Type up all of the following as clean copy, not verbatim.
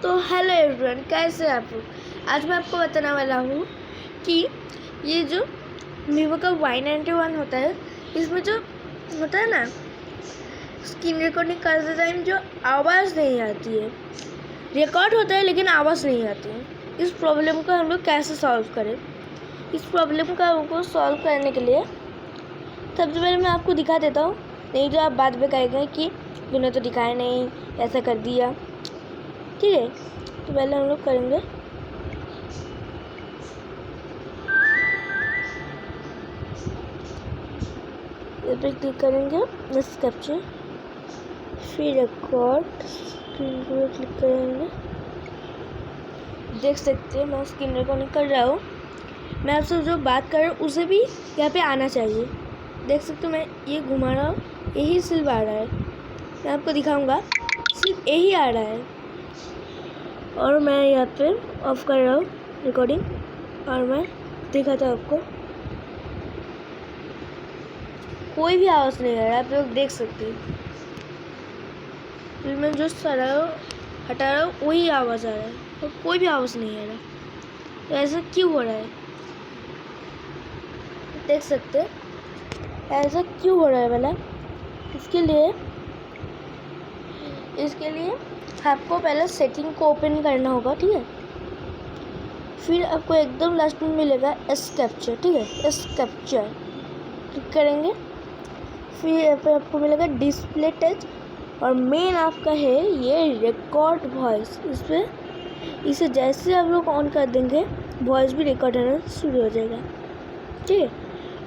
तो hello everyone, कैसे हैं आप लोग। आज मैं आपको बताने वाला हूँ कि ये जो वीवो का Y91 होता है, इसमें जो होता है ना स्क्रीन रिकॉर्डिंग करते टाइम जो आवाज़ नहीं आती है, रिकॉर्ड होता है लेकिन आवाज़ नहीं आती है। इस प्रॉब्लम को हम लोग कैसे सॉल्व करें। इस प्रॉब्लम का हमको सॉल्व करने के लिए सबसे पहले मैं आपको दिखा देता हूँ, नहीं तो आप बाद में कहेंगे कि तूने तो दिखाया नहीं, ऐसा कर दिया। ठीक है, तो पहले हम लोग करेंगे इस पर क्लिक करेंगे, नेक्स्ट कैप्चर, फिर रिकॉर्ड स्क्रीन पर क्लिक करेंगे। देख सकते हैं मैं स्क्रीन रिकॉर्डिंग कर रहा हूँ। मैं आपसे जो बात कर रहा हूँ उसे भी यहाँ पे आना चाहिए। देख सकते हो मैं ये घुमा रहा हूँ, यही सिर्फ आ रहा है। मैं आपको दिखाऊंगा, सिर्फ यही आ रहा है। और मैं यहाँ पे ऑफ कर रहा हूँ रिकॉर्डिंग और मैं दिखाता हूँ आपको, कोई भी आवाज़ नहीं आ रहा है। आप लोग देख सकते हैं, फिर मैं जो सारा हटा रहा हूँ वही आवाज़ आ रहा है और कोई भी आवाज़ नहीं आ रहा। तो ऐसा क्यों हो रहा है, देख सकते हैं ऐसा क्यों हो रहा है भला। इसके लिए आपको पहले सेटिंग को ओपन करना होगा। ठीक है, फिर आपको एकदम लास्ट में मिलेगा एस कैप्चर। ठीक है, एस कैप्चर क्लिक करेंगे, फिर यहाँ पे आपको मिलेगा डिस्प्ले टच और मेन आपका है ये रिकॉर्ड वॉइस। इसे जैसे आप लोग ऑन कर देंगे वॉइस भी रिकॉर्ड होना शुरू हो जाएगा। ठीक है,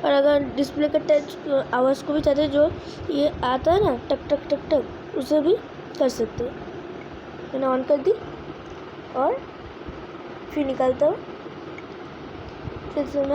और अगर डिस्प्ले का टच आवाज़ को भी चाहते हैं, जो ये आता है ना टक टक टक टक, उसे भी कर सकते हैं। मैंने ऑन कर दी और फिर निकालता हूँ, फिर से मैं